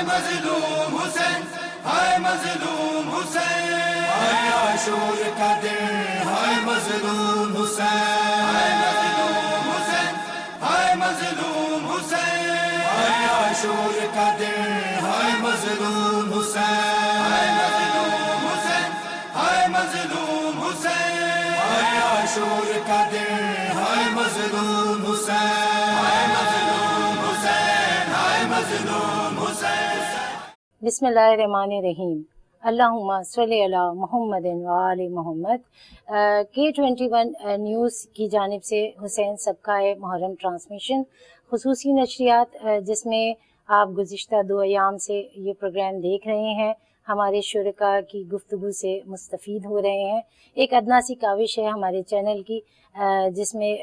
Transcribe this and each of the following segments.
مظلوم حسین، ہائے مظلوم حسین، ہائے عاشور کا دن، ہائے مظلوم حسین، ہائے مظلوم حسین، ہائے مظلوم حسین، ہائے عاشور کا دن، ہائے مظلوم حسین، ہائے مظلوم حسین، ہائے مظلوم حسین، ہائے عاشور کا دن، ہائے مظلوم حسین، ہائے مظلوم حسین، ہائے مظلوم حسین۔ بسم اللہ الرحمن الرحیم، اللہم صلی علی محمد و آل محمد۔ K21 نیوز کی جانب سے حسین صدقہ محرم ٹرانسمیشن خصوصی نشریات، جس میں آپ گزشتہ 2 ایام سے یہ پروگرام دیکھ رہے ہیں، ہمارے شرکاء کی گفتگو سے مستفید ہو رہے ہیں۔ ایک ادنا سی کاوش ہے ہمارے چینل کی، جس میں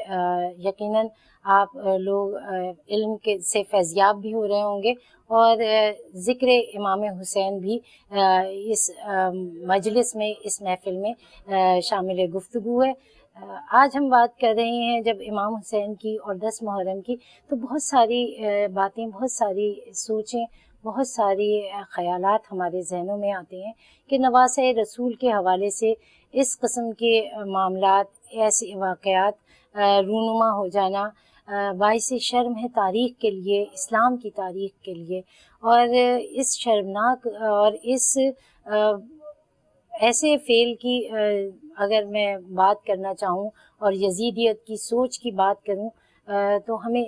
یقیناً آپ لوگ علم کے سے فیضیاب بھی ہو رہے ہوں گے، اور ذکر امام حسین بھی اس مجلس میں، اس محفل میں شامل گفتگو ہے۔ آج ہم بات کر رہے ہیں جب امام حسین کی اور 10 محرم کی، تو بہت ساری باتیں، بہت ساری سوچیں، بہت ساری خیالات ہمارے ذہنوں میں آتے ہیں کہ نواسۂ رسول کے حوالے سے اس قسم کے معاملات، ایسے واقعات رونما ہو جانا باعث شرم ہے تاریخ کے لیے، اسلام کی تاریخ کے لیے، اور اس شرمناک اور اس ایسے فعل کی اگر میں بات کرنا چاہوں اور یزیدیت کی سوچ کی بات کروں، تو ہمیں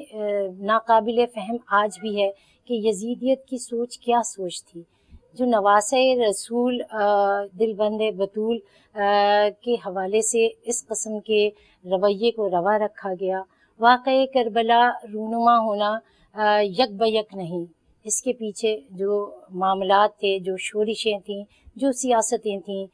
ناقابل فہم آج بھی ہے کہ یزیدیت کی سوچ کیا سوچ تھی، جو نواسۂ رسول دل بند بطول کے حوالے سے اس قسم کے رویے کو روا رکھا گیا۔ واقعہ کربلا رونما ہونا یک بہ یک نہیں، اس کے پیچھے جو معاملات تھے، جو شورشیں تھیں، جو سیاستیں تھیں،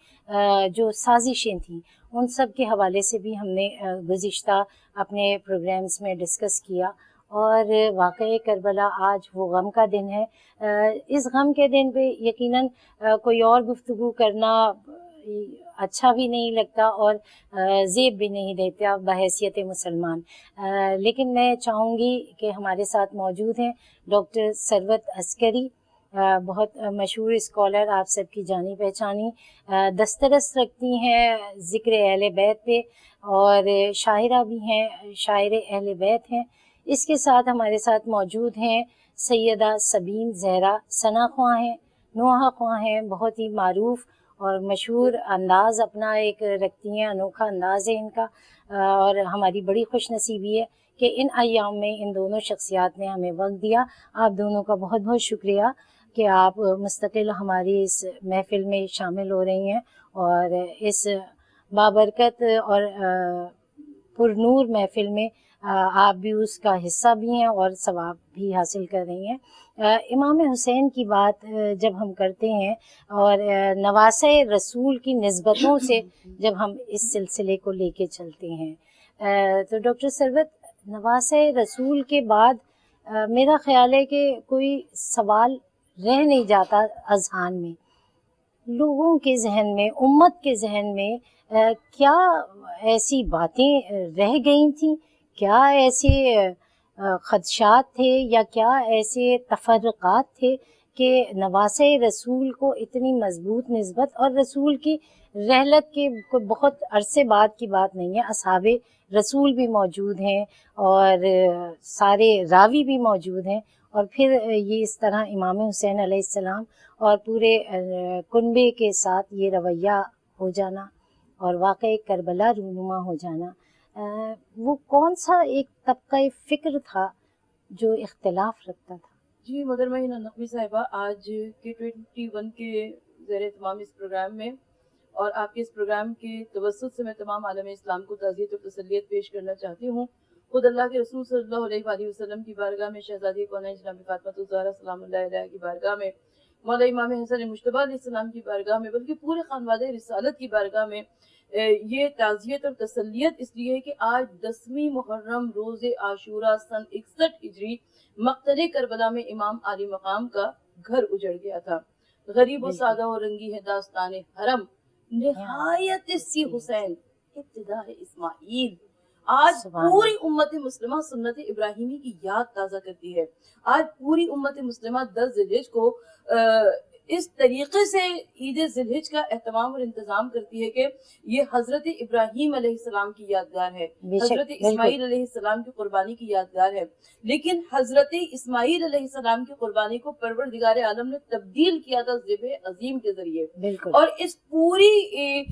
جو سازشیں تھیں، ان سب کے حوالے سے بھی ہم نے گزشتہ اپنے پروگرامز میں ڈسکس کیا۔ اور واقعہ کربلا آج وہ غم کا دن ہے۔ اس غم کے دن پہ یقیناً کوئی اور گفتگو کرنا اچھا بھی نہیں لگتا اور زیب بھی نہیں دیتا بحیثیت مسلمان، لیکن میں چاہوں گی کہ ہمارے ساتھ موجود ہیں ڈاکٹر ثروت عسکری، بہت مشہور اسکالر، آپ سب کی جانی پہچانی، دسترس رکھتی ہیں ذکر اہل بیت پہ، اور شاعرہ بھی ہیں، شاعر اہل بیت ہیں۔ اس کے ساتھ ہمارے ساتھ موجود ہیں سیدہ سبین زہرا ثنا خواں ہیں، نوحہ خواں ہیں، بہت ہی معروف اور مشہور انداز اپنا ایک رکھتی ہیں، انوکھا انداز ہے ان کا، اور ہماری بڑی خوش نصیبی ہے کہ ان ایام میں ان دونوں شخصیات نے ہمیں وقت دیا۔ آپ دونوں کا بہت بہت شکریہ کہ آپ مستقل ہماری اس محفل میں شامل ہو رہی ہیں، اور اس بابرکت اور پر نور محفل میں آپ بھی اس کا حصہ بھی ہیں اور ثواب بھی حاصل کر رہی ہیں۔ امام حسین کی بات جب ہم کرتے ہیں اور نواسۂ رسول کی نسبتوں سے جب ہم اس سلسلے کو لے کے چلتے ہیں، تو ڈاکٹر ثروت، نواسۂ رسول کے بعد میرا خیال ہے کہ کوئی سوال رہ نہیں جاتا اذہان میں، لوگوں کے ذہن میں، امت کے ذہن میں، کیا ایسی باتیں رہ گئی تھیں، کیا ایسے خدشات تھے، یا کیا ایسے تفرقات تھے کہ نواسۂ رسول کو اتنی مضبوط نسبت، اور رسول کی رحلت کے کوئی بہت عرصے بعد کی بات نہیں ہے، اصحاب رسول بھی موجود ہیں اور سارے راوی بھی موجود ہیں، اور پھر یہ اس طرح امام حسین علیہ السلام اور پورے کنبے کے ساتھ یہ رویہ ہو جانا اور واقعہ کربلا رونما ہو جانا، وہ کون سا ایک طبقہ فکر تھا جو اختلاف رکھتا تھا؟ جی محترمہ ہینا نقوی صاحبہ، آج K21 کے زیر اہتمام اس پروگرام میں اور آپ کے اس پروگرام کے توسط سے میں تمام عالم اسلام کو تعزیت و تسلیت پیش کرنا چاہتی ہوں۔ خود اللہ کے رسول صلی اللہ علیہ وآلہ وسلم کی بارگاہ میں، شہزادی کونین جناب فاطمہ الزہرا سلام اللہ علیہا کی بارگاہ میں، مولا امام حسن مجتبیٰ علیہ السلام کی بارگاہ میں، بلکہ پورے خانوادہ رسالت کی بارگاہ میں یہ تعزیت اور تسلیت اس لیے ہے کہ آج 10ویں محرم روز عاشورہ سن 61 ہجری مقتل کربلا میں امام عالی مقام کا گھر اجڑ گیا تھا۔ غریب و سادہ و رنگی ہے داستان حرم، نہایت سی حسین ابتدا ہے اسماعیل، آج سبحان پوری امت مسلمہ سنت ابراہیمی کی یاد تازہ کرتی ہے. آج پوری امت مسلمہ 10 ذی الحج کو اس طریقے سے عید ذی الحج کا اہتمام اور انتظام کرتی ہے کہ یہ حضرت ابراہیم علیہ السلام کی یادگار ہے, بے شک, حضرت بالکل اسماعیل علیہ السلام کی قربانی کی یادگار ہے. لیکن حضرت اسماعیل علیہ السلام کی قربانی کو پروردگار عالم نے تبدیل کیا تھا ذبح عظیم کے ذریعے, بالکل, اور اس پوری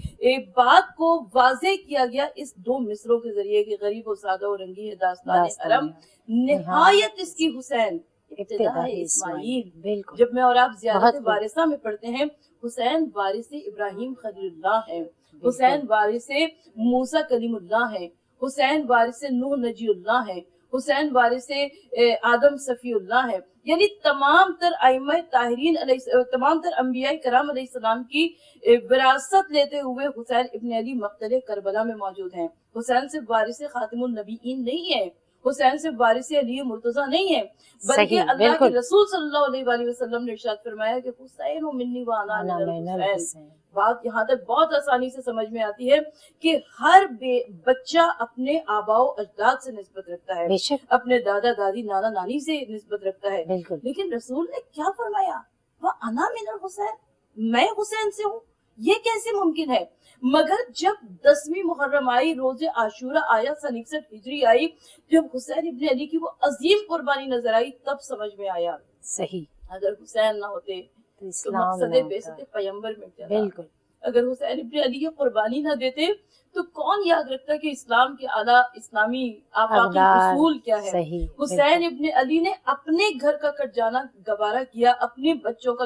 بات کو واضح کیا گیا اس 2 مصروں کے ذریعے کہ غریب و سادہ و رنگی ہے داستان حرم, نہایت اس کی حسین ابتدا اسماعیل. بالکل, جب میں اور آپ زیارت بہت خوب. وارثہ میں پڑھتے ہیں, حسین وارث ابراہیم خلیل اللہ ہے, حسین وارث موسیٰ کلیم اللہ ہے, حسین وارث نوح نجی اللہ ہے, حسین وارث آدم صفی اللہ ہے. یعنی تمام تر ائمہ طاہرین علیہ, تمام تر انبیاء کرام علیہ السلام کی وراثت لیتے ہوئے حسین ابن علی مقتل کربلا میں موجود ہیں. حسین صرف وارث خاتم النبیین نہیں ہے, حسین صرف وارث علی مرتضیٰ نہیں ہے, بلکہ اللہ کے رسول صلی اللہ علیہ وآلہ وسلم نے ارشاد فرمایا کہ حسین منی وانا من الحسین. بات یہاں تک بہت آسانی سے سمجھ میں آتی ہے کہ ہر بچہ اپنے آباء و اجداد سے نسبت رکھتا ہے, اپنے دادا دادی نانا نانی سے نسبت رکھتا ہے. لیکن رسول نے کیا فرمایا, وَأَنَا مِنَ الْحُسَيْن, میں حسین سے ہوں. یہ کیسے ممکن ہے؟ مگر جب 10ویں محرم آئی, روز عاشورہ آیا, سن 61 ہجری آئی, جب حسین ابن علی کی وہ عظیم قربانی نظر آئی, تب سمجھ میں آیا صحیح, اگر حسین نہ ہوتے تو مقصد بعثت پیغمبر مٹ جاتا. بالکل, اگر حسین ابن علی کی قربانی نہ دیتے تو کون یاد رکھتا کہ اسلام کے اعلیٰ اسلامی آفاقی اصول کیا ہے. حسین ابن علی نے اپنے گھر کا کٹ جانا گوارا کیا, اپنے بچوں کا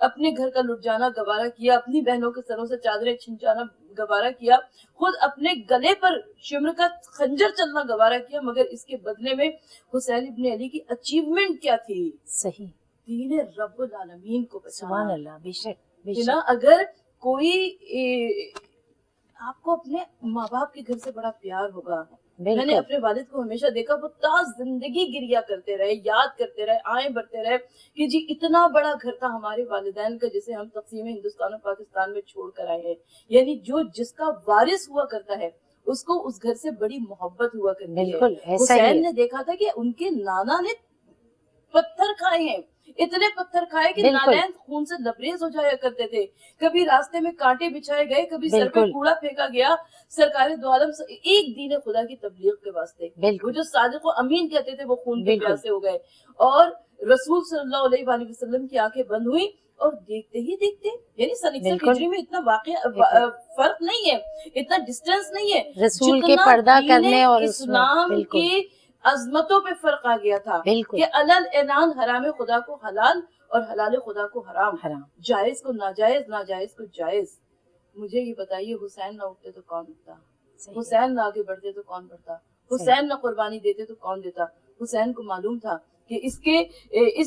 اپنے گھر کا لٹ جانا گوارا کیا, اپنی بہنوں کے سروں سے چادریں چھن جانا گوارا کیا, خود اپنے گلے پر شمر کا خنجر چلنا گوارا کیا, مگر اس کے بدلے میں حسین ابن علی کی اچیومنٹ کیا تھی؟ صحیح, دین رب العالمین کو بچانا. سبحان اللہ, بے شک, اگر کوئی آپ کو اپنے ماں باپ کے گھر سے بڑا پیار ہوگا. میں نے اپنے والد کو ہمیشہ دیکھا, وہ تا زندگی گریا کرتے رہے, یاد کرتے رہے, آئیں بڑھتے رہے کہ جی اتنا بڑا گھر تھا ہمارے والدین کا جسے ہم تقسیم ہندوستان اور پاکستان میں چھوڑ کر آئے ہیں. یعنی جس کا وارث ہوا کرتا ہے اس کو اس گھر سے بڑی محبت ہوا کرتی ہے. حسین نے دیکھا تھا کہ ان کے نانا نے پتھر کھائے ہیں, اتنے پتھر کھائے کہ نالین خون سے لبریز ہو جایا کرتے تھے. کبھی راستے میں کانٹے بچھائے گئے, کبھی سر پہ کوڑا پھینکا گیا سرکار دو عالم ایک دین خدا کی تبلیغ کے واسطے. وہ جو صادق و امین کہتے تھے وہ خون کے پیاسے ہو گئے, اور رسول صلی اللہ علیہ وآلہ وسلم کی آنکھیں بند ہوئی, اور دیکھتے ہی دیکھتے, یعنی سن 61 ہجری میں اتنا فرق نہیں ہے, اتنا ڈسٹینس نہیں ہے, رسول کے پردہ کرنے اور اسلام کی عظمتوں پہ فرق آ گیا تھا کہ علل اعلان حرام خدا کو حلال اور حلال خدا کو حرام, جائز کو ناجائز, ناجائز کو جائز. مجھے یہ بتائیے, حسین نہ اٹھتے تو کون اٹھتا, حسین نہ آگے بڑھتے تو کون بڑھتا, حسین نہ قربانی دیتے تو کون دیتا. حسین کو معلوم تھا کہ اس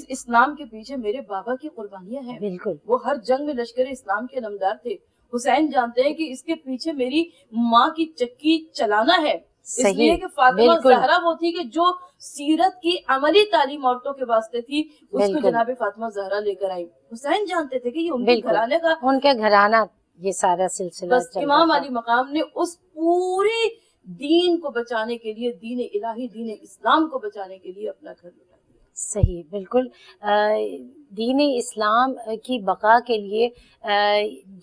اسلام کے پیچھے میرے بابا کی قربانیاں ہیں. وہ ہر جنگ میں لشکر اسلام کے علمدار تھے. حسین جانتے ہیں کہ اس کے پیچھے میری ماں کی چکی چلانا ہے, اس لیے کہ فاطمہ زہرا وہ تھی کہ جو سیرت کی عملی تعلیم عورتوں کے واسطے تھی, اس کو جناب فاطمہ زہرا لے کر آئی. حسین جانتے تھے کہ یہ ان کے گھرانے کا, ان کے گھرانہ, یہ سارا سلسلہ. بس امام علی مقام نے اس پورے دین کو بچانے کے لیے, دین الہی, دین اسلام کو بچانے کے لیے اپنا گھر لٹا دیا. صحیح, بالکل. دین اسلام کی بقا کے لیے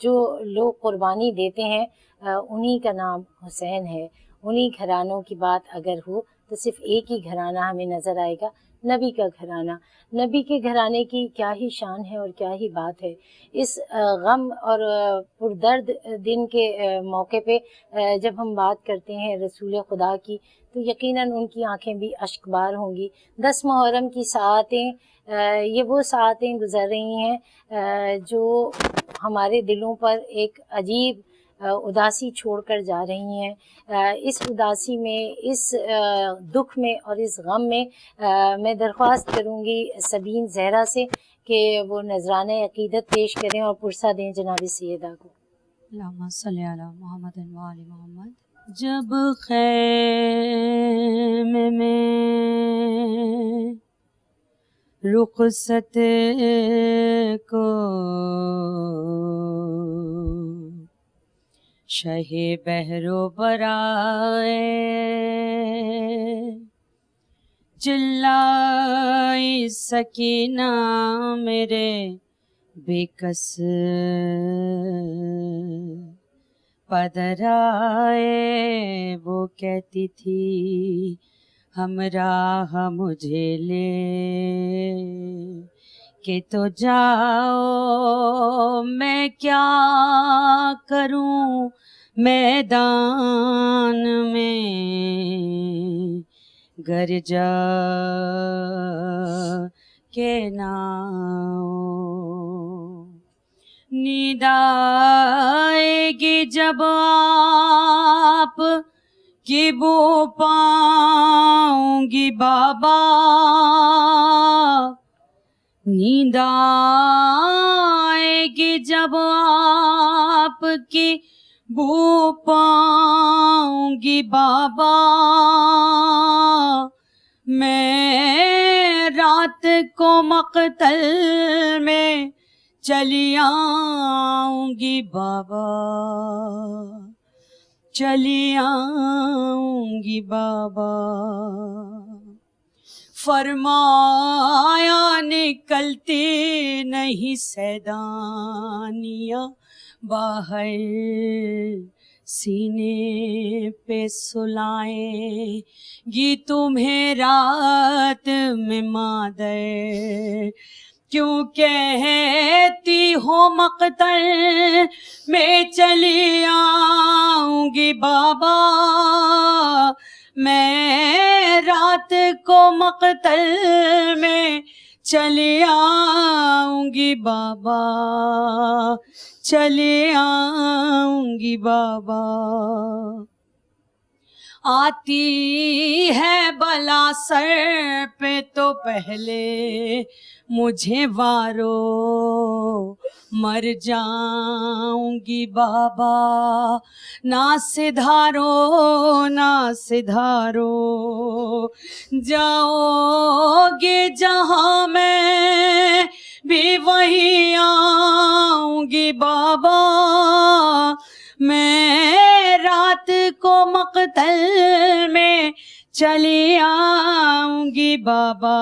جو لوگ قربانی دیتے ہیں انہی کا نام حسین ہے. انہی گھرانوں کی بات اگر ہو تو صرف ایک ہی گھرانہ ہمیں نظر آئے گا, نبی کا گھرانہ. نبی کے گھرانے کی کیا ہی شان ہے اور کیا ہی بات ہے. اس غم اور پردرد دن کے موقع پہ جب ہم بات کرتے ہیں رسول خدا کی, تو یقیناً ان کی آنکھیں بھی اشک بار ہوں گی. 10 محرم کی ساعتیں, یہ وہ ساعتیں گزر رہی ہیں جو ہمارے دلوں پر ایک عجیب اداسی چھوڑ کر جا رہی ہیں. اس اداسی میں, اس دکھ میں اور اس غم میں میں درخواست کروں گی سبین زہرا سے کہ وہ نذرانہ عقیدت پیش کریں اور پرسہ دیں جناب سیدہ کو. اللہم صلی علی محمد و آل محمد. جب خیمے میں رخصت کو شہ بحر و برائے چلائی سکینہ میرے بےکس پدرائے، وہ کہتی تھی ہمراہ مجھے لے کہ تو جاؤ، میں کیا کروں میدان میں گر جا کے نہ نیند آئے گی جب آپ کی بو پاؤں گی بابا، نیند آئے گی جب آپ کی بو پاؤں گی بابا، میں رات کو مقتل میں چلی آؤں گی بابا، چلی آؤں گی بابا۔ فرمایا نکلتی نہیں سیدانیاں باہر، سینے پہ سلائیں گی تمہیں رات میں مادر، کیوں کہتی ہو مقتل میں چلی آؤں گی بابا، میں رات کو مقتل میں چلی آؤں گی بابا، چلی آؤں گی بابا۔ آتی ہے بلا سر پہ تو پہلے مجھے وارو، مر جاؤں گی بابا، نہ سدھارو نہ سدھارو، جاؤ گے جہاں میں بھی وہیں آؤں گی بابا، میں رات کو مقتل میں چلی آؤں گی بابا،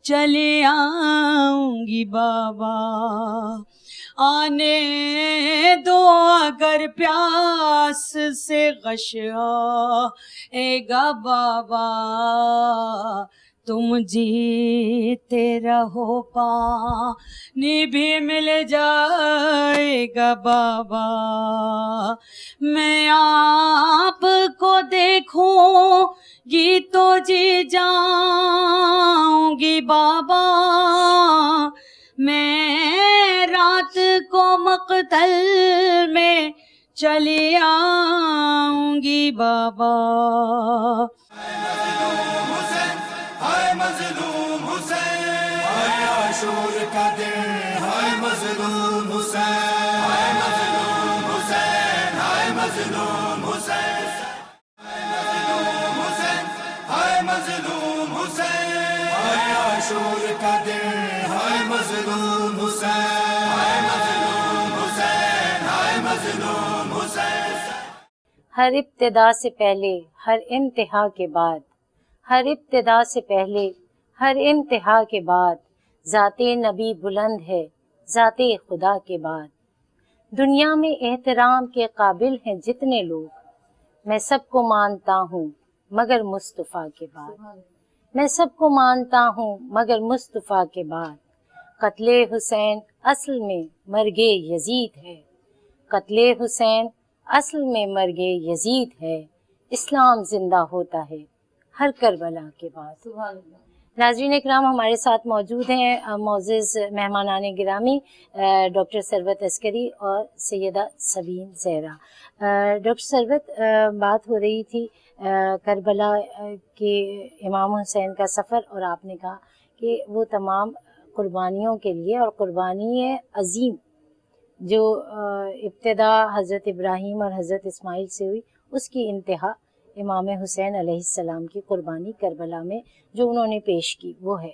چلی آؤں گی بابا۔ آنے دو اگر پیاس سے غش آئے گا بابا، تم جیتے رہو پانی بھی مل جائے گا بابا، میں آپ کو دیکھوں گی تو جی جاؤں گی بابا، میں رات کو مقتل میں چلی آؤں گی بابا۔ مظلوم حسین، ہائے مظلوم حسین، ہائے عاشور کا دن، ہائے مظلوم حسین، ہائے مظلوم حسین، ہائے مظلوم حسین، ہائے مظلوم حسین، ہائے مظلوم حسین، ہائے عاشور کا دن، ہائے مظلوم حسین، ہائے مظلوم حسین، ہائے مظلوم حسین۔ ہر ابتدا سے پہلے ہر انتہا کے بعد، ہر ابتدا سے پہلے ہر انتہا کے بعد، ذات نبی بلند ہے ذات خدا کے بعد۔ دنیا میں احترام کے قابل ہیں جتنے لوگ، میں سب کو مانتا ہوں مگر مصطفیٰ کے بعد، میں سب کو مانتا ہوں مگر مصطفیٰ کے بعد۔ قتل حسین اصل میں مرگ یزید ہے، قتل حسین اصل میں مرگ یزید ہے، اسلام زندہ ہوتا ہے ہر کربلا کے بعد۔ سبحان اللہ۔ ناظرین اکرام، ہمارے ساتھ موجود ہیں معزز مہمانان گرامی ڈاکٹر ثروت عسکری اور سیدہ سبین زہرا۔ ڈاکٹر ثروت، بات ہو رہی تھی کربلا کے امام حسین کا سفر، اور آپ نے کہا کہ وہ تمام قربانیوں کے لیے، اور قربانی عظیم جو ابتدا حضرت ابراہیم اور حضرت اسماعیل سے ہوئی، اس کی انتہا امام حسین علیہ السلام کی قربانی کربلا میں جو انہوں نے پیش کی وہ ہے۔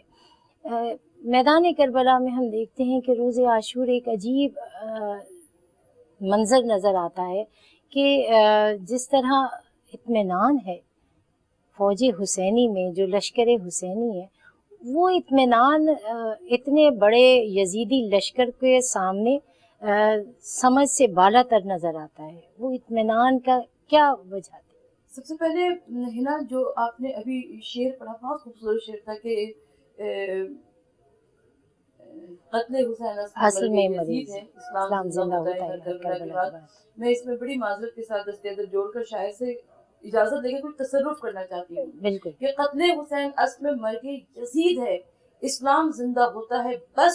میدان کربلا میں ہم دیکھتے ہیں کہ روز عاشور ایک عجیب منظر نظر آتا ہے کہ جس طرح اطمینان ہے فوج حسینی میں، جو لشکر حسینی ہے، وہ اطمینان اتنے بڑے یزیدی لشکر کے سامنے سمجھ سے بالا تر نظر آتا ہے. وہ اطمینان کا کیا وجہ تھی؟ سب سے پہلے ہنا جو آپ نے ابھی شعر پڑھا، بہت خوبصورت شعر تھا کہ قتل حسین اصل میں مریض ہے، اسلام زندہ ہوتا ہے ہر کربلا کے بعد. میں اس میں بڑی معذرت کے ساتھ دستیادر جوڑ کر شاعر سے اجازت لے کے کوئی تصرف کرنا چاہتی ہوں. بالکل. کہ قتل حسین اصل میں مرگ یزید ہے، اسلام زندہ ہوتا ہے بس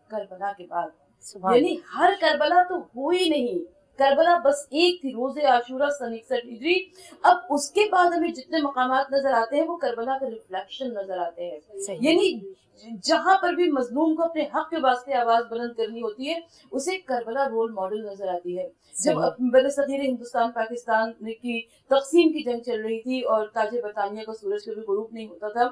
کربلا کے بعد. یعنی ہر کربلا تو ہوئی نہیں، کربلا بس ایک تھی، روز عاشورہ سن 61 ہجری. اب اس کے بعد ہمیں جتنے مقامات نظر آتے ہیں وہ کربلا کا ریفلیکشن نظر آتے ہیں. یعنی جہاں پر بھی مظلوم کو اپنے حق کے واسطے آواز بلند کرنی ہوتی ہے اسے کربلا رول ماڈل نظر آتی ہے. جب برصغیر ہندوستان پاکستان کی تقسیم کی جنگ چل رہی تھی اور تاج برطانیہ کا سورج کبھی غروب نہیں ہوتا تھا،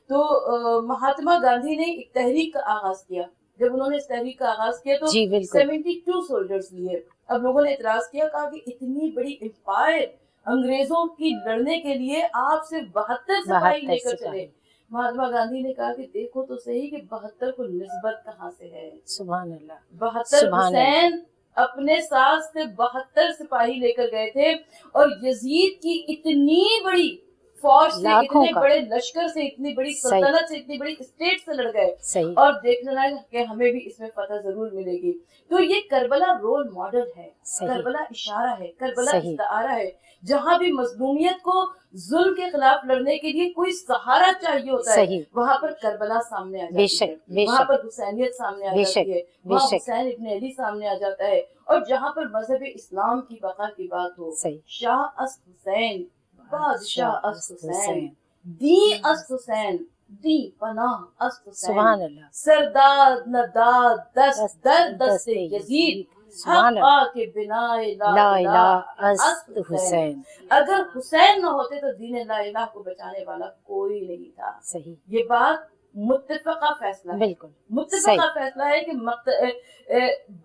تو مہاتما گاندھی نے ایک تحریک کا آغاز کیا. جب انہوں نے اس تحریک کا آغاز کیا تو 72 سولجرز لیے. اب لوگوں نے اعتراض کیا، کہا کہ اتنی بڑی امپائر انگریزوں کی لڑنے کے لیے آپ سے 72 سپاہی لے کر چلے. مہاتما گاندھی نے کہا کہ دیکھو تو صحیح کہ 72 کو نسبت کہاں سے ہے. سبحان اللہ. 72 حسین اپنے ساتھ سے 72 سپاہی لے کر گئے تھے اور یزید کی اتنی بڑی فوج سے، اتنے بڑے لشکر سے، اتنی بڑی سلطنت سے، اتنی بڑی اسٹیٹ سے لڑ گئے. اور دیکھنا ہے کہ ہمیں بھی اس میں فتح ضرور ملے گی. تو یہ کربلا رول ماڈل ہے، کربلا اشارہ ہے، کربلا استعارہ ہے. جہاں بھی مظلومیت کو ظلم کے خلاف لڑنے کے لیے کوئی سہارا چاہیے ہوتا ہے، وہاں پر کربلا سامنے آ جاتی ہے، وہاں پر حسینیت سامنے آ جاتی ہے، وہاں حسین ابن علی سامنے آ جاتا ہے. اور جہاں پر مذہب اسلام کی بقا کی بات ہو، شاہ است حسین، بادشاہ است حسین، دین است حسین، دی پناہ است حسین، سرداد نداد دست در دست یزید، حق کے بنا لا الہ است حسین. اگر حسین نہ ہوتے تو دین لا الہ کو بچانے والا کوئی نہیں تھا. یہ بات متفقہ فیصلہ ہے، بالکل متفقہ فیصلہ ہے کہ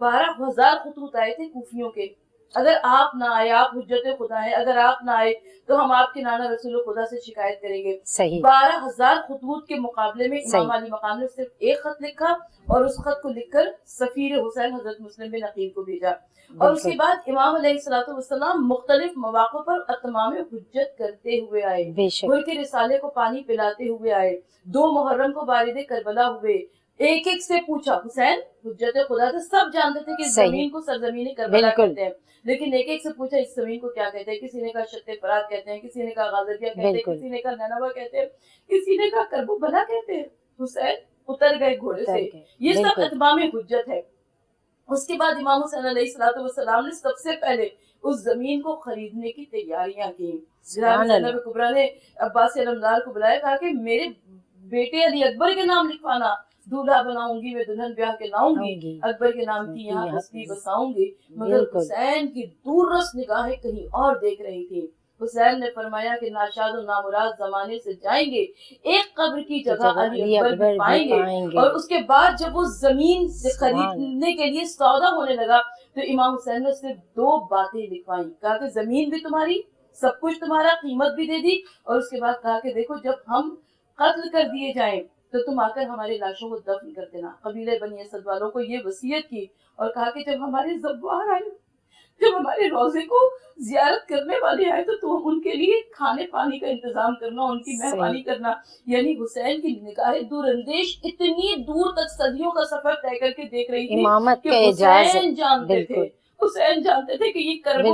12,000 خطوط آئے تھے کوفیوں کے. اگر آپ نہ آئے، آپ حجت خدا ہیں، اگر آپ نہ آئے تو ہم آپ کے نانا رسول خدا سے شکایت کریں گے. 12,000 خطوط کے مقابلے میں امام علی مقام نے صرف ایک خط لکھا اور اس خط کو لکھ کر سفیر حسین حضرت مسلم بن عقیل کو بھیجا. اور اس کے بعد امام علیہ السلام مختلف مواقع پر اتمام حجت کرتے ہوئے آئے، ملک کے رسالے کو پانی پلاتے ہوئے آئے. 2 محرم کو بارد کربلا ہوئے. ایک ایک سے پوچھا، حسین حجت خدا تھے، سب جانتے تھے کہ زمین کو سرزمین کربلا کہتے ہیں، لیکن ایک ایک سے پوچھا اس زمین کو کیا کہتے ہیں. کسی نے کہا شت فرات کہتے ہیں، کسی نے کہا غازیہ کہتے ہیں، کسی نے کہا نینوا کہتے ہیں، کسی نے کہا کربلا کہتے ہیں. حسین اتر گئے گھوڑے سے. یہ سب اتمام حجت ہے. اس کے بعد امام حسین علیہ السلام نے سب سے پہلے اس زمین کو خریدنے کی تیاریاں کی. جناب زینب کبریٰ نے عباس علمدار کو بلایا، کہا کہ میرے بیٹے علی اکبر کے نام لکھوانا، دولہا بناؤں گی میں، دلہن بیاہ کے لاؤں گی، اکبر کے نام کی یہاں بستی بساؤں گی. مگر حسین کی دور رس نگاہیں کہیں اور دیکھ رہی تھی. حسین نے فرمایا کہ ناشاد و نامراد زمانے سے جائیں گے، ایک قبر کی جگہ علی اکبر پائیں گے. اور اس کے بعد جب وہ زمین خریدنے کے لیے سودا ہونے لگا تو امام حسین نے صرف 2 باتیں لکھوائیں. کہا کہ زمین بھی تمہاری، سب کچھ تمہارا، قیمت بھی دے دی. اور اس کے بعد کہا کہ دیکھو جب ہم قتل کر دیے جائیں تو تم آ کر ہماری لاشوں کو دفن کر دینا. قبیلے بنی اسد والوں کو یہ وصیت کی. اور کہا کہ جب ہمارے زوار آئے، جب ہمارے روزے کو زیارت کرنے والے آئے تو تم ان کے لیے کھانے پانی کا انتظام کرنا، ان کی مہمانی کرنا. یعنی حسین کی نگاہ دور اندیش اتنی دور تک صدیوں کا سفر طے کر کے دیکھ رہی تھی کہ حسین جانتے تھے، حسین جانتے تھے کہ یہ کرب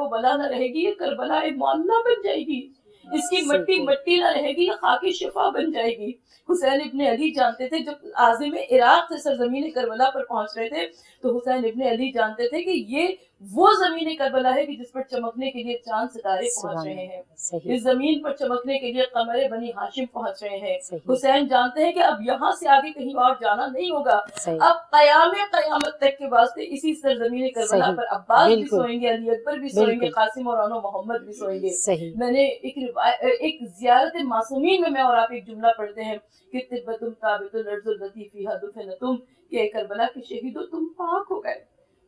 و بلا نہ رہے گی، یہ کربلا معاملہ بن جائے گی، اس کی مٹی مٹی نہ رہے گی، یہ خاک شفا بن جائے گی. حسین ابن علی جانتے تھے جب عازم عراق سے سرزمین کربلا پر پہنچ رہے تھے تو حسین ابن علی جانتے تھے کہ یہ وہ زمین کربلا ہے کہ جس پر چمکنے کے لیے چاند ستارے پہنچ رہے ہیں، اس زمین پر چمکنے کے لیے قمر بنی ہاشم پہنچ رہے ہیں. حسین جانتے ہیں کہ اب یہاں سے آگے کہیں اور جانا نہیں ہوگا، اب قیامت تک کے واسطے اسی سرزمین کربلا پر عباس بھی سوئیں گے، علی اکبر بھی سوئیں گے، قاسم اور انو محمد بھی سوئیں گے. میں نے ایک زیارت معصومین میں اور آپ ایک جملہ پڑھتے ہیں کہ طبتم ثابت الارض التي فيها دفنتم، کہ کربلا کے شہیدوں تم پاک ہو گئے،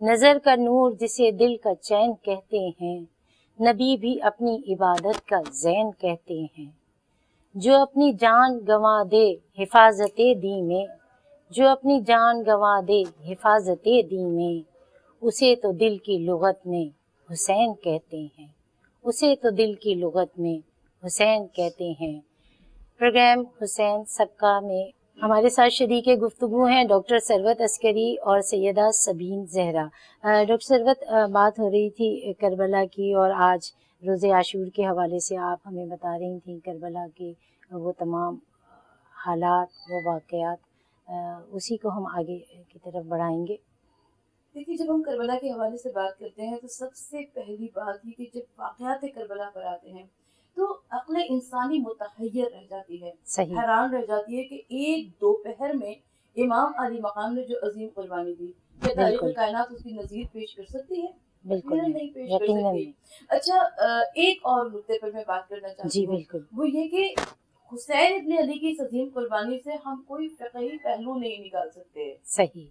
نظر کا نور جسے دل کا چین کہتے ہیں، نبی بھی اپنی عبادت کا زین کہتے ہیں۔ جو اپنی جان گنوا دے حفاظت دین میں، جو اپنی جان گنوا دے حفاظت دین میں، اسے تو دل کی لغت میں حسین کہتے ہیں، اسے تو دل کی لغت میں حسین کہتے ہیں۔ پروگرام حسین سبقہ میں ہمارے ساتھ شریک گفتگو ہیں ڈاکٹر ثروت عسکری اور سیدہ سبین زہرا۔ ڈاکٹر ثروت، بات ہو رہی تھی کربلا کی، اور آج روز عاشور کے حوالے سے آپ ہمیں بتا رہی تھیں کربلا کے وہ تمام حالات، وہ واقعات، اسی کو ہم آگے کی طرف بڑھائیں گے۔ دیکھیے، جب ہم کربلا کے حوالے سے بات کرتے ہیں تو سب سے پہلی بات یہ کہ جب واقعات کربلا پر آتے ہیں تو عقل انسانی متحیر رہ جاتی ہے، صحیح، حیران رہ جاتی ہے کہ ایک دوپہر میں امام علی مقام نے جو عظیم قربانی دی، کیا تاریخ بالکل کائنات اس کی نظیر پیش کر سکتی ہے؟ بالکل نہیں پیش کر یقیناً سکتی۔ نہیں۔ اچھا، ایک اور نقطے پر میں بات کرنا چاہتی جی ہوں، بالکل وہ یہ کہ حسین ابن علی کی اس عظیم قربانی سے ہم کوئی فقہی پہلو نہیں نکال سکتے۔ صحیح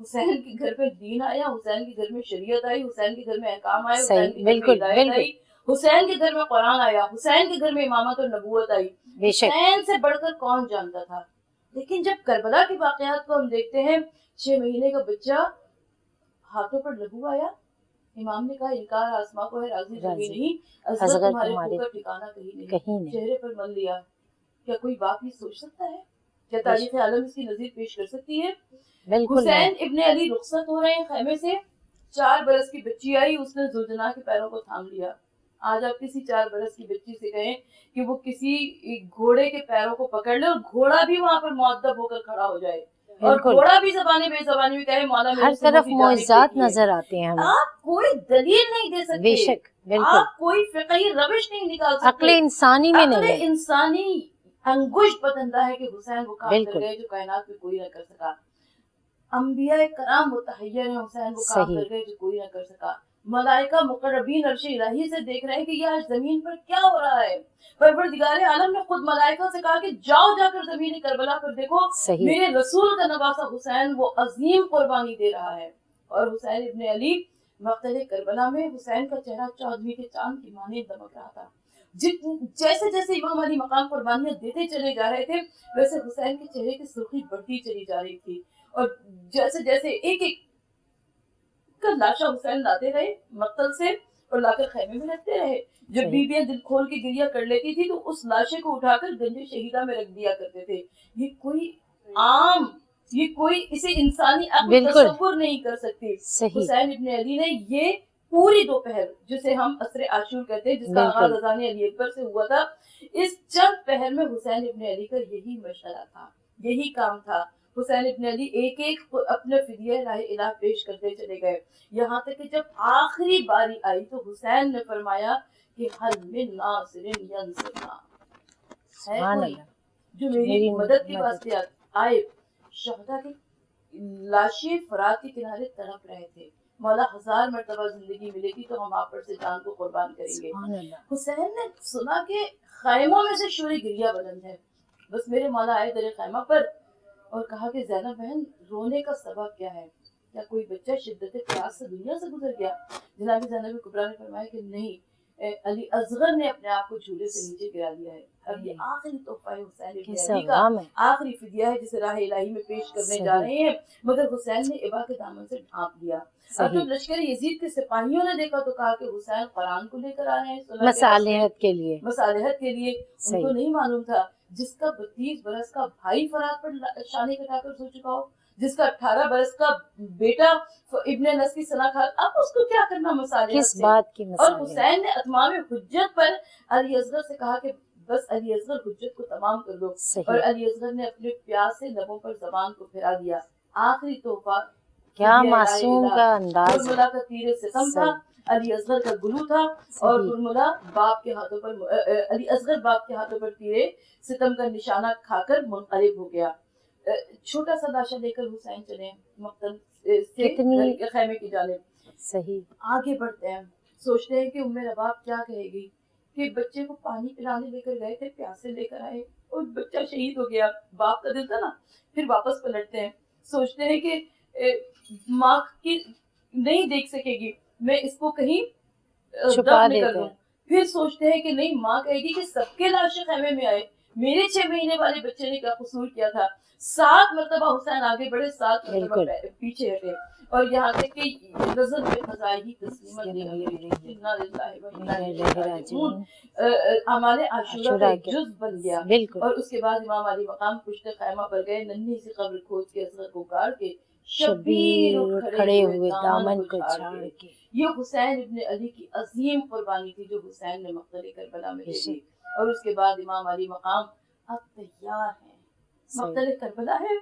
حسین کے گھر میں دین آیا، حسین کے گھر میں شریعت آئی، حسین کے گھر میں احکام آئے، حسین صحیح، کے گھر میں بالکل ہدایت بالکل آئی، حسین کے گھر میں قرآن آیا، حسین کے گھر میں امامت اور نبوت آئی۔ بے شک، حسین سے بڑھ کر کون جانتا تھا؟ لیکن جب کربلا کے واقعات کو ہم دیکھتے ہیں، 6 مہینے کا بچہ، ہاتھوں پر لہو آیا، امام نے کہا انکار آسماں کو ہے، راضی زمین نہیں، اصغر تمہارے خون کا ٹھکانہ کہیں نہیں، چہرے پر مل لیا۔ کیا کوئی باپ یہ سوچ سکتا ہے؟ کیا تاریخ عالم اس کی نظیر پیش کر سکتی ہے؟ بالکل حسین ابن علی رخصت ہو رہے ہیں خیمے سے، 4 برس کی بچی آئی، اس نے زلجنا کے پیروں کو تھام لیا۔ آج آپ کسی 4 برس کی بچی سے کہیں کہ وہ کسی گھوڑے کے پیروں کو پکڑ لے اور گھوڑا بھی وہاں پر مؤدب ہو کر کھڑا ہو جائے، اور گھوڑا بھی زبانی بے زبانی میں کہے مولا ہر طرف معجزات نظر آتے ہیں ہمیں۔ آپ کوئی دلیل نہیں دے سکتے، بے شک بالکل، آپ کوئی فقہی روش نہیں نکال سکتے، عقل انسانی میں عقل نہیں ہے۔ انسانی انگشت بتنتا ہے کہ حسین وہ کام کر بالکل گئے جو کائنات میں کوئی نہ کر سکا۔ انبیاء کرام متحیر ہیں، حسین وہ کام صحیح، کر گئے جو کوئی نہ کر سکا۔ ملائکہ مقربین عرش الہی سے دیکھ رہے ہیں کہ یہ آج زمین پر کیا ہو رہا ہے۔ پروردگار عالم نے خود ملائکہ سے کہا کہ جاؤ جا کر زمین کربلا پر دیکھو، صحیح، میرے رسول کا نواسہ حسین وہ عظیم قربانی دے رہا ہے۔ اور حسین ابن علی مقتل کربلا میں حسین کا چہرہ 14ویں کے چاند کی مانند دمک رہا تھا۔ جیسے جیسے امام علی مقام قربانیاں دیتے چلے جا رہے تھے، ویسے حسین کے چہرے کی سرخی بڑھتی چلی جا رہی تھی، اور جیسے جیسے ایک ایک کا لاشا حسین لاتے رہے مقتل سے اور لا کر خیمے میں رکھتے رہے۔ جب بیویاں دل کھول کے گریہ کر لیتی تھی تو اس لاشے کو اٹھا کر گنج شہیدہ میں رکھ دیا کرتے تھے۔ یہ کوئی عام، یہ کوئی اسے انسانی عقل تصور نہیں کر سکتی۔ حسین ابن علی نے یہ پوری دوپہر، جسے ہم عصر عاشور کہتے ہیں، جس کا آغاز اذان علی اکبر سے ہوا تھا، اس چند پہر میں حسین ابن علی کا یہی مشغلہ تھا، یہی کام تھا۔ حسین ابن علی ایک ایک اپنے فدیہ راہ الہ پیش کرتے چلے گئے، یہاں تک کہ جب آخری باری آئی تو حسین نے فرمایا کہ حل من ناصر ینصرنا، ہے کوئی جو میری مدد کے واسطے آئے۔ شہداء کی لاشیں فرات کے کنارے تڑپ رہے تھے، مولا 1000 مرتبہ زندگی ملے گی تو ہم آپ پر سے جان کو قربان کریں گے۔ حسین نے سنا کہ خیموں میں سے شور گریہ بلند ہے، بس میرے مولا آئے در خیمہ پر اور کہا کہ زینب بہن رونے کا سبب کیا ہے؟ کیا کوئی بچہ شدت پیاس سے دنیا سے گزر گیا؟ جناب زینب کبریٰ نے فرمایا کہ نہیں، علی اصغر نے اپنے آپ کو جھولے سے نیچے گرا لیا ہے۔ اب یہ آخری تحفہ ہے حسین ابن علی کا، آخری فدیہ ہے جسے راہ الہی میں پیش کرنے جا رہے ہیں، مگر حسین نے ابا کے دامن سے ڈھانپ لیا۔ اب جب لشکر یزید کے سپاہیوں نے دیکھا تو کہا کہ حسین قرآن کو لے کر آ رہے ہیں مصالحت کے لیے، مصالحت کے لیے۔ ان کو نہیں معلوم تھا جس کا 32 برس کا بھائی فرات پر شانے کٹا کر سو چکا ہو، جس کا 18 برس کا بیٹا ابن نس کی سنا کھا، اب اس کو کیا کرنا مصالحت سے؟ بات کی اور حسین نے اتمام حجت پر علی اصغر سے کہا کہ بس علی اصغر حجت کو تمام کر دو، اور علی اصغر نے اپنے پیاس سے لبوں پر زبان کو پھرا دیا۔ آخری تحفہ کیا معصوم کا انداز، حرملہ کا تیر ستم تھا، علی اصغر کا گلو تھا، اور حرملہ باپ کے ہاتھوں پر علی اصغر باپ کے ہاتھوں پر تیر ستم کا نشانہ کھا کر منقلب ہو گیا۔ چھوٹا سا لاشا لے کر حسین چلے مقتل سے گھر کے خیمے کی جانب۔ صحیح آگے بڑھتے ہیں، سوچتے ہیں کہ ام رباب کیا کہے گی کہ بچے کو پانی پلانے لے کر گئے تھے، پیاسے لے کر آئے اور بچہ شہید ہو گیا۔ باپ کا دل تھا نا، پھر واپس پلٹتے ہیں، سوچتے ہیں کہ ماں کی نہیں دیکھ سکے گی, میں اس کو کہیں چھپا دفن کر دیتے دوں. ہیں. پھر سوچتے ہیں کہ نہیں, ماں کہے گی کہ سب کے لاشیں خیمے میں آئے, میرے 6 مہینے والے بچے نے کیا قصور کیا تھا. 7 مرتبہ حسین آگے بڑھے, 7 مرتبہ پیچھے ہٹے, اور یہاں تک کہ نظر میں قضائی تسلیمت ہمارے عاشورہ کا جز بن گیا. اور اس کے بعد امام علی مقام پشت خیمہ پر گئے, ننھی سی قبر کھود کے اصغر کو کاڑ کے شبیر کھڑے ہوئے دامن کو جھاڑ کے. یہ حسین ابن علی کی عظیم قربانی تھی جو حسین نے مقتل کربلا میں دے دی. اور اس کے بعد امام علی مقام اب تیار ہیں. مقتل کربلا ہے,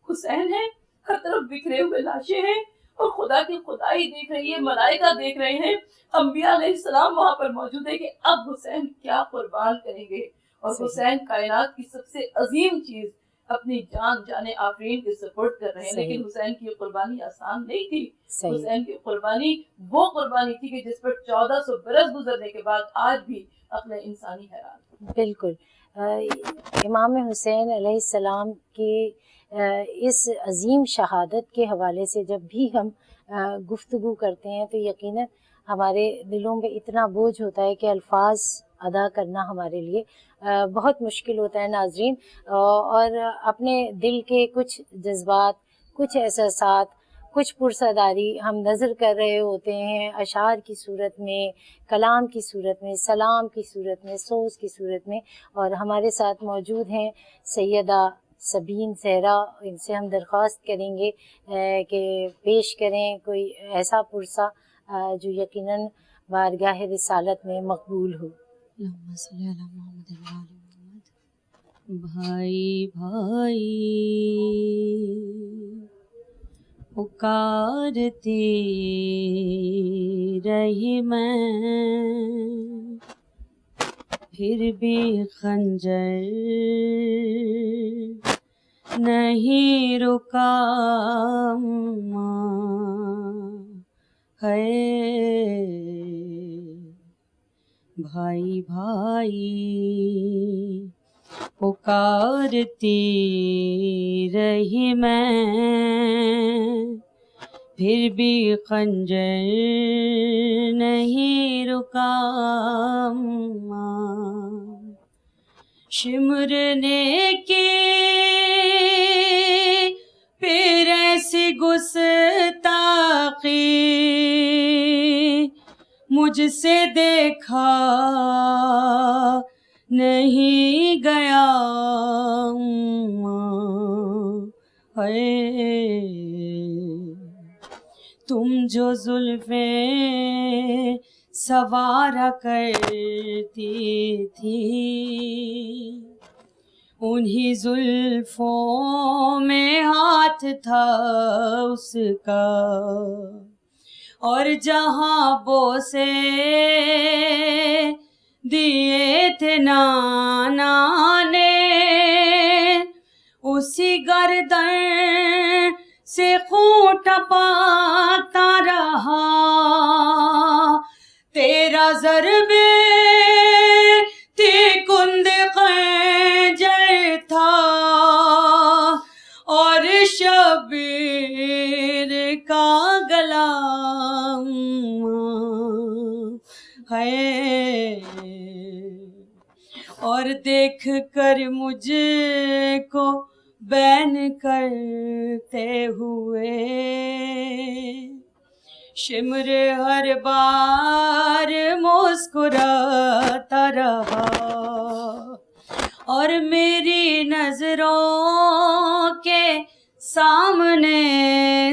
حسین ہے, ہر طرف بکھرے ہوئے لاشیں ہیں, اور خدا کی خدائی دیکھ رہی ہے, ملائکہ دیکھ رہے ہیں, انبیاء علیہ السلام وہاں پر موجود ہے کہ اب حسین کیا قربان کریں گے. اور حسین کائنات کی سب سے عظیم چیز اپنی جان آفرین کے سپورٹ کر رہے ہیں. لیکن حسین کی قربانی آسان نہیں تھی. حسین کی قربانی وہ قربانی تھی کہ جس پر 1400 برس گزرنے کے بعد آج بھی عقل انسانی حیران. بالکل. امام حسین علیہ السلام کی اس عظیم شہادت کے حوالے سے جب بھی ہم گفتگو کرتے ہیں تو یقیناً ہمارے دلوں میں اتنا بوجھ ہوتا ہے کہ الفاظ ادا کرنا ہمارے لیے بہت مشکل ہوتا ہے ناظرین. اور اپنے دل کے کچھ جذبات, کچھ احساسات, کچھ پرسداری ہم نظر کر رہے ہوتے ہیں اشعار کی صورت میں, کلام کی صورت میں, سلام کی صورت میں, سوز کی صورت میں. اور ہمارے ساتھ موجود ہیں سیدہ سبین زہرا. ان سے ہم درخواست کریں گے کہ پیش کریں کوئی ایسا پرسہ جو یقیناً بارگاہ رسالت میں مقبول ہو. اللہم صلی علی محمد و آل محمد. بھائی بھائی پکارتی رہی میں, پھر بھی خنجر نہیں رکا ہے. بھائی بھائی پکارتی رہی میں, پھر بھی خنجر نہیں رکا. شمرنے کی پھر ایسی گستاخی مجھ سے دیکھا نہیں گیا ہے. تم جو زلفیں سوارا کرتی تھی, انہی زلفوں میں ہاتھ تھا اس کا, اور جہاں بوسے دیے تھے نانا نے, اسی گردن سے خون ٹپکتا رہا. تیرا ضرب کند خنجر تھا, اور شبیر کا گلا ہے. اور دیکھ کر مجھ کو بین کرتے ہوئے, شمر ہر بار مسکراتا رہا, اور میری نظروں کے سامنے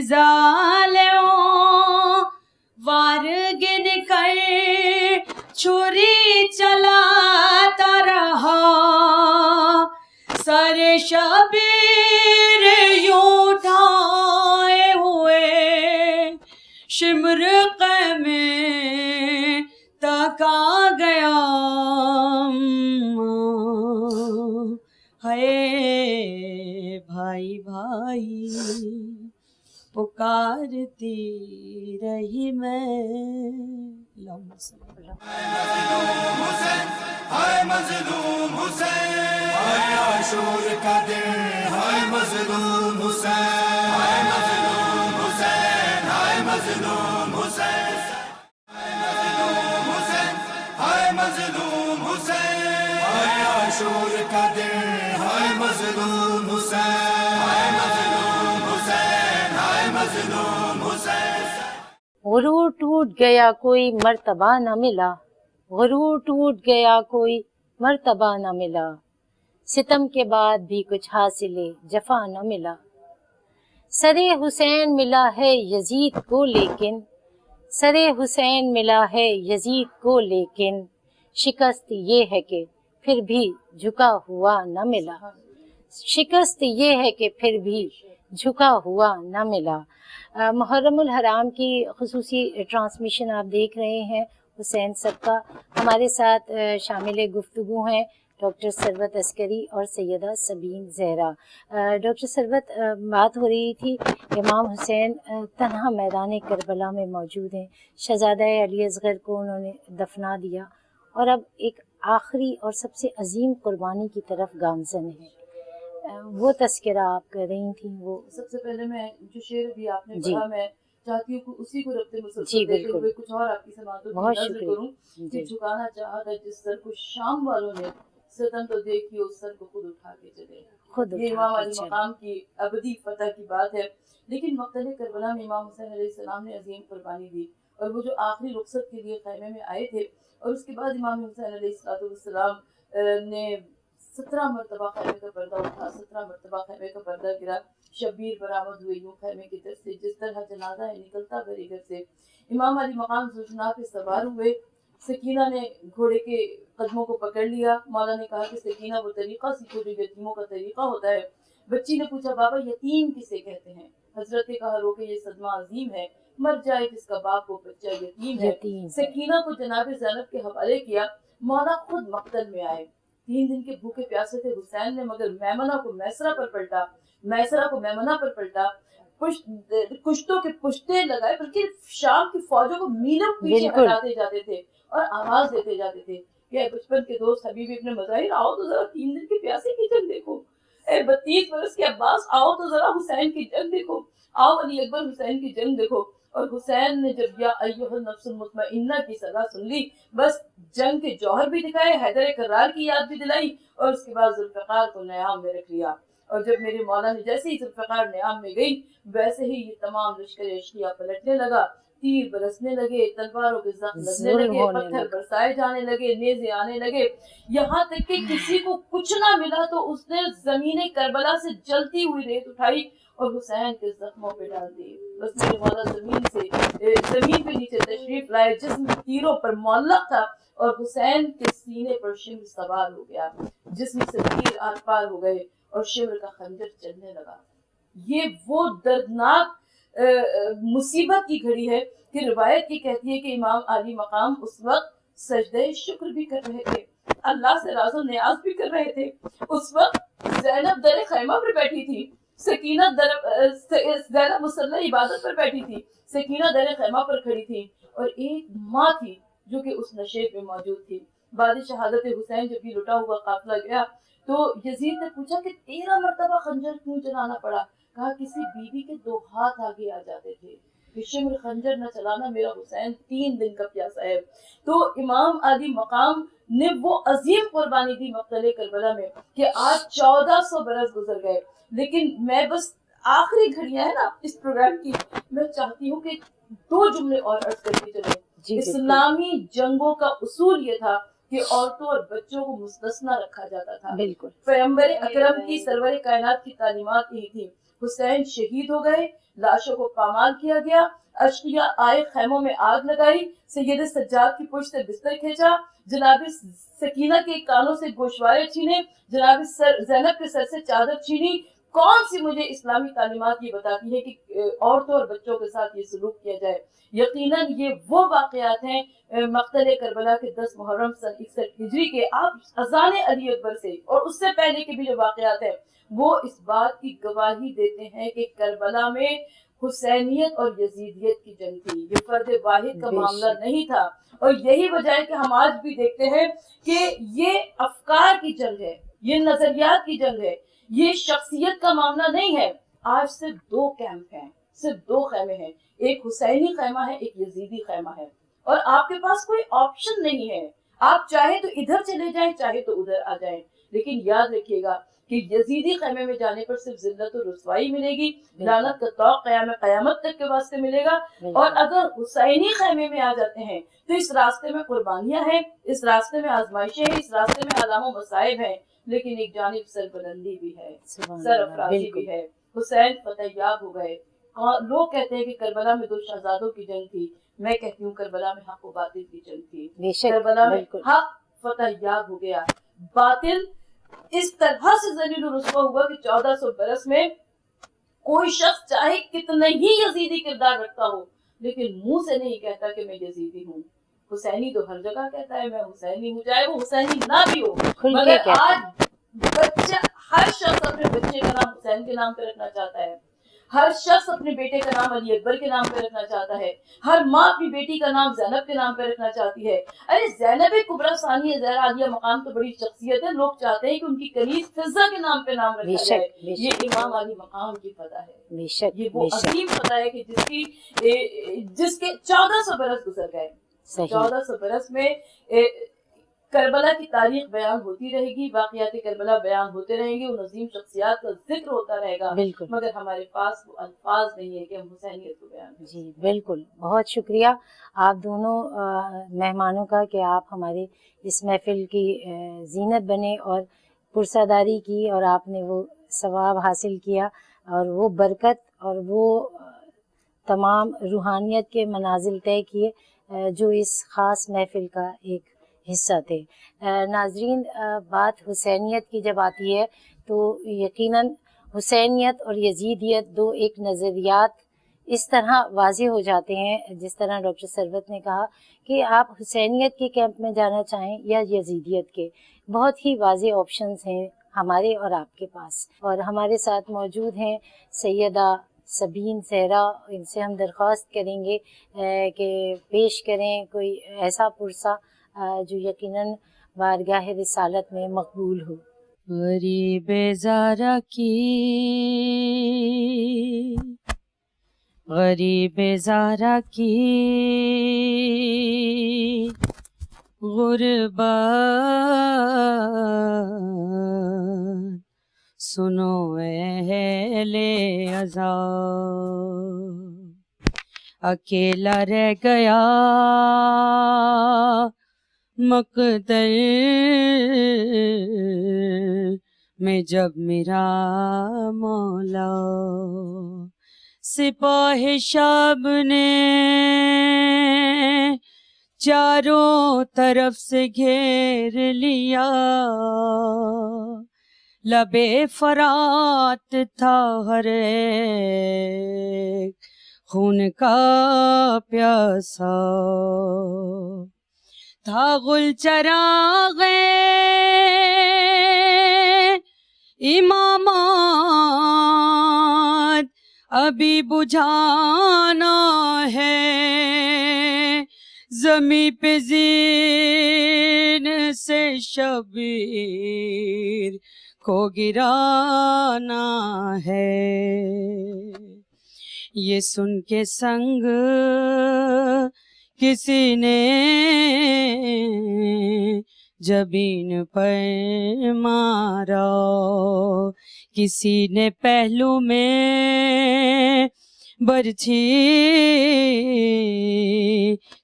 ظالموں وار گن کر چھری چلاتا رہا. سر شبیر یوں اٹھائے ہوئے شمرق میں تک آ گیا ہے. بھائی بھائی پکارتی رہی میں. اللہم صلی مظلوم حسین, ہائے مظلوم حسین, ہائے عاشور کا دن, ہائے مظلوم حسین, ہائے مظلوم حسین, ہائے مظلوم حسین مظلوم حسین ہائے مظلوم حسین ہائے عاشور کا دن ہائے مظلوم حسین ہائے مظلوم حسین ہائے مظلوم حسین غرور ٹوٹ گیا کوئی مرتبہ نہ ملا غرور ٹوٹ گیا کوئی مرتبہ نہ ملا ستم کے بعد بھی کچھ حاصل جفا نہ ملا سر حسین ملا ہے یزید کو لیکن سر حسین ملا ہے یزید کو لیکن شکست یہ ہے کہ پھر بھی جھکا ہوا نہ ملا شکست یہ ہے کہ پھر بھی جھکا ہوا نہ ملا محرم الحرام کی خصوصی ٹرانسمیشن آپ دیکھ رہے ہیں حسین صاحب کا ہمارے ساتھ شامل گفتگو ہیں ڈاکٹر ثروت عسکری اور سیدہ سبین زہرا ڈاکٹر ثروت بات ہو رہی تھی امام حسین تنہا میدان کربلا میں موجود ہیں شہزادہ علی اصغر کو انہوں نے دفنا دیا اور اب ایک آخری اور سب سے عظیم قربانی کی طرف گامزن ہے وہ تذکرہ آپ کر رہی تھیں وہ سب سے پہلے میں جو شعر بھی آپ نے جی پڑھا میں چاہتی ہوں کہ اسی کو ربط جی مسلسل دیتے بالکل ہوئے کچھ اور آپ کی سماعتوں کی بہت نظر کروں شکریہ کہ جی جھکانا چاہا تھا جس سر کو شام والوں نے ستم تو دیکھی اس سر کو خود اٹھا کے چلے خود یہ اٹھا امام کے علی چلے مقام کی ابدی فتح کی بات ہے لیکن مقتل کربلا میں امام حسین علیہ السلام نے عظیم قربانی دی اور وہ جو آخری رخصت کے لیے خیمے میں آئے تھے اور اس کے بعد امام حسین علیہ السلام نے 17 مرتبہ خیمے کا پردہ اٹھا 17 مرتبہ خیمے کا پردہ گرا شبیر برآمد ہوئے یوں خیمے کی طرف سے جس طرح جنازہ ہے نکلتا بھری گھر سے امام علی مقام زوجنا پہ سوار ہوئے سکینہ نے گھوڑے کے قدموں کو پکڑ لیا مولا نے کہا کہ سکینہ وہ طریقہ سیکھو جو یتیموں کا طریقہ ہوتا ہے بچی نے پوچھا بابا یتیم کسے کہتے ہیں حضرت نے کہا رو کہ یہ صدمہ عظیم ہے مر جائے جس کا باپ وہ بچہ یتیم ہے سکینہ کو جناب زینب کے حوالے کیا مولا خود مقتل میں آئے 3 دن کے بھوکے پیاسے تھے حسین نے مگر میمنہ کو میسرہ کو میمنہ پر پلٹا کشتوں کے پشتے لگائے بلکہ شام کی فوجوں کو میلوں پیچھے ہٹاتے جاتے تھے اور آواز دیتے جاتے تھے کہ اے بچپن کے دوست حبیب ابن مظاہر آؤ تو ذرا 3 دن کے پیاسے کی جنگ دیکھو اے 32 برس کے عباس آؤ تو ذرا حسین کی جنگ دیکھو آؤ علی اکبر حسین کی جنگ دیکھو اور حسین نے جب یا ایھا النفس المطمئنہ کی صدا سن لی بس جنگ کے جوہر بھی دکھائے حیدر کرار کی یاد بھی دلائی اور اس کے بعد ذوالفقار کو نیام میں رکھ لیا اور جب میرے مولا نے جیسے ہی ذوالفقار نیام میں گئی ویسے ہی یہ تمام لشکر اشقیہ پلٹنے لگا تیر برسنے لگے تلواروں کے زخم لگنے لگے پتھر برسائے جانے لگے نیزے آنے لگے یہاں تک کہ کسی کو کچھ نہ ملا تو اس نے زمین کربلا سے جلتی ہوئی ریت اٹھائی اور حسین کے زخموں پہ ڈال دی بس میرے مولا زمین پہ نیچے تشریف لائے جسم تیروں پر معلق تھا اور حسین کے سینے پر شمر سوار ہو گیا جسم سے تیر آر پار ہو گئے اور شمر کا خنجر چلنے لگا یہ وہ دردناک مصیبت کی گھڑی ہے کہ روایت کی کہتی ہے کہ امام علی مقام اس وقت سجدہ شکر بھی کر رہے تھے اللہ سے راز و نیاز بھی کر رہے تھے اس وقت زینب در خیمہ پر بیٹھی تھی سکینہ زینب مصلی عبادت پر بیٹھی تھی سکینہ در خیمہ پر کھڑی تھی اور ایک ماں تھی جو کہ اس نشیب میں موجود تھی بعد شہادت حسین جب بھی لٹا ہوا قافلہ گیا تو یزید نے پوچھا کہ 13 مرتبہ خنجر کیوں چلانا پڑا کہا کسی بیوی کے 2 ہاتھ آگے آ جاتے تھے کہ شمر خنجر نہ چلانا میرا حسین 3 دن کا پیاسا ہے تو امام علی مقام نے وہ عظیم قربانی دی مقتل کربلا میں کہ آج 1400 برس گزر گئے لیکن میں بس آخری گھڑیاں ہیں نا اس پروگرام کی میں چاہتی ہوں کہ 2 جملے اور عرض کر کے چلیں اسلامی جنگوں کا اصول یہ تھا کہ عورتوں اور بچوں کو مستثنا رکھا جاتا تھا بالکل پیغمبر اکرم کی سرور کائنات کی تعلیمات یہی تھی حسین شہید ہو گئے لاشوں کو پامال کیا گیا اشقیاء آئے خیموں میں آگ لگائی سید سجاد کی پشت سے بستر کھینچا جناب سکینہ کے کانوں سے گوشوارے چھینے جناب زینب کے سر سے چادر چھینی کون سی مجھے اسلامی تعلیمات یہ بتاتی ہے کہ عورتوں اور بچوں کے ساتھ یہ سلوک کیا جائے یقیناً یہ وہ واقعات ہیں مقتل کربلا کے 10 محرم سن 61 ہجری کے آپ اذان علی اکبر سے اور اس سے پہلے کے بھی جو واقعات ہیں وہ اس بات کی گواہی دیتے ہیں کہ کربلا میں حسینیت اور یزیدیت کی جنگ تھی یہ فرد واحد کا معاملہ نہیں تھا اور یہی وجہ ہے کہ ہم آج بھی دیکھتے ہیں کہ یہ افکار کی جنگ ہے یہ نظریات کی جنگ ہے یہ شخصیت کا معاملہ نہیں ہے آج صرف 2 کیمپ ہیں صرف 2 خیمے ہیں، ایک حسینی خیمہ ہے، ایک یزیدی خیمہ ہے، اور آپ کے پاس کوئی آپشن نہیں ہے، آپ چاہے تو ادھر چلے جائیں چاہے تو ادھر آ جائیں، لیکن یاد رکھیے گا کہ یزیدی خیمے میں جانے پر صرف ذلت و رسوائی ملے گی، لعنت کا طوق قیامت تک کے واسطے ملے گا، اور اگر حسینی خیمے میں آ جاتے ہیں تو اس راستے میں قربانیاں ہیں، اس راستے میں آزمائشیں ہیں، اس راستے میں آلام و مصائب ہیں، لیکن ایک جانب سربلندی بھی ہے، سرافرازی بھی ہے۔ حسین فتح یاب ہو گئے، لوگ کہتے ہیں کہ کربلا میں 2 شہزادوں کی جنگ تھی، میں کہتی ہوں کربلا میں حق و باطل کی جنگ تھی، کربلا میں حق فتح یاب ہو گیا، باطل اس طرح سے ذلیل و رسوا ہوا کہ 1400 برس میں کوئی شخص چاہے کتنے ہی یزیدی کردار رکھتا ہو لیکن منہ سے نہیں کہتا کہ میں یزیدی ہوں۔ حسینی تو ہر جگہ کہتا ہے میں حسینی ہوں، چاہے وہ حسینی نہ بھی ہو، مگر آج بچہ ہر شخص اپنے بچے کا نام حسین کے نام پہ رکھنا چاہتا ہے، ہر شخص اپنے بیٹے کا نام علی اکبر کے نام پہ رکھنا چاہتا ہے، ہر ماں اپنی بیٹی کا نام زینب کے نام پہ رکھنا چاہتی ہے۔ ارے زینب کبریٰ ثانیہ زہرا عالیہ مقام تو بڑی شخصیت ہے، لوگ چاہتے ہیں کہ ان کی کنیز فضہ کے نام پہ نام رکھا جائے، یہ امام علی مقام کی فتح ہے، یہ وہ عظیم فتح ہے کہ جس کے 1400 برس گزر گئے، 1400 برس میں کربلا کی تاریخ بیان ہوتی رہے گی، واقعات کربلا بیان ہوتے رہیں گے، ان عظیم شخصیات کا ذکر ہوتا رہے گا، مگر ہمارے پاس وہ الفاظ نہیں ہے کہ ہم حسینیت کو بیان کریں۔ جی بالکل، بہت شکریہ آپ دونوں مہمانوں کا کہ آپ ہمارے اس محفل کی زینت بنے اور پرساداری کی، اور آپ نے وہ ثواب حاصل کیا اور وہ برکت اور وہ تمام روحانیت کے منازل طے کیے جو اس خاص محفل کا ایک حصہ تھے۔ ناظرین، بات حسینیت کی جب آتی ہے تو یقیناً حسینیت اور یزیدیت 2 ایک نظریات اس طرح واضح ہو جاتے ہیں، جس طرح ڈاکٹر ثروت نے کہا کہ آپ حسینیت کے کیمپ میں جانا چاہیں یا یزیدیت کے، بہت ہی واضح آپشنز ہیں ہمارے اور آپ کے پاس۔ اور ہمارے ساتھ موجود ہیں سیدہ سبین زہرا، ان سے ہم درخواست کریں گے کہ پیش کریں کوئی ایسا پرسہ جو یقیناً بارگاہ رسالت میں مقبول ہو۔ غریب زارا کی غربت سنو اہل عذاب، اکیلا رہ گیا مقتل میں جب میرا مولا، سپاہ شاب نے چاروں طرف سے گھیر لیا، لبے فرات تھا ہر ایک خون کا پیاسا، تھا گل چراغ امامات ابھی بجھانا ہے، زمیں پہ زین سے شبیر کو گرانا ہے۔ یہ سن کے سنگ کسی نے جبین پر مارا، کسی نے پہلو میں برچھی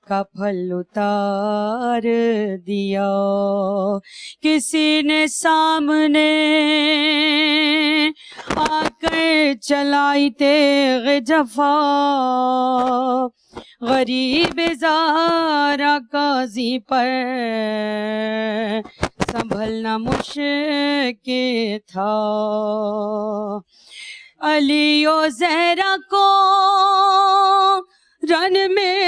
کا پھل اتار دیا، کسی نے سامنے آ کر چلائی تیغ جفا، غریب زارا قاضی پر سنبھلنا مشکل تھا، علی و زہرا کو رن میں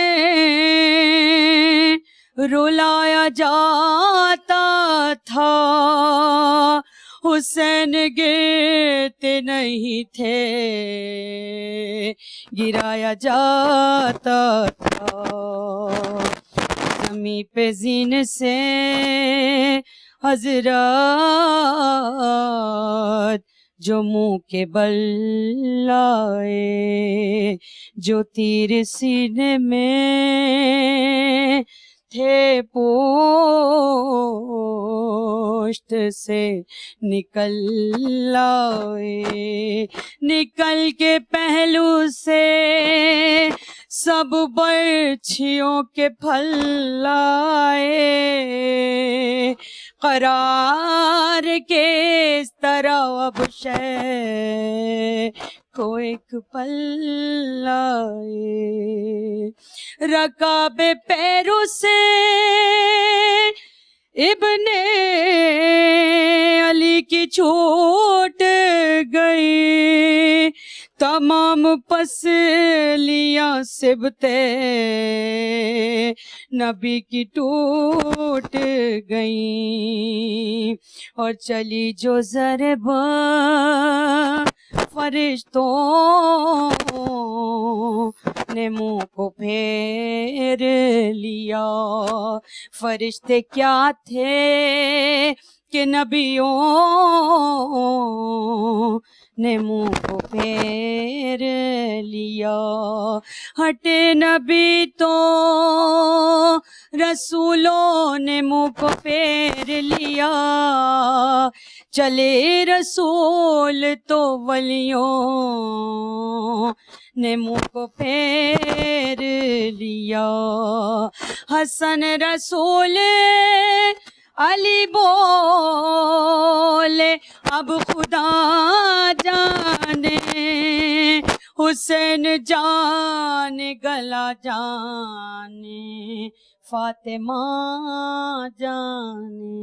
رلایا جاتا تھا، حسین گرتے نہیں تھے گرایا جاتا تھا، زمیں پہ زین سے حضرات جو منہ کے بل لائے، جو تیر سینے میں تھے پوشت سے نکل لائے، نکل کے پہلو سے سب برچھیوں کے پھل لائے، قرار کے اس طرح اب شے کو ایک پل لائے، رکاب پیروں سے ابن علی کی چھوٹ گئی، تمام پسلیاں سبتے نبی کی ٹوٹ گئیں، اور چلی جو ضرب فرشتوں نے منہ کو پھیر لیا، فرشتے کیا تھے کہ نبیوں نے منہ کو پھیر لیا، ہٹے نبی تو رسولوں نے منہ کو پھیر لیا، چلے رسول تو ولیوں نے منہ کو پھیر لیا، حسن رسول علی بولے اب خدا جانے، حسین جان گلا جانے، فاطمہ جانے۔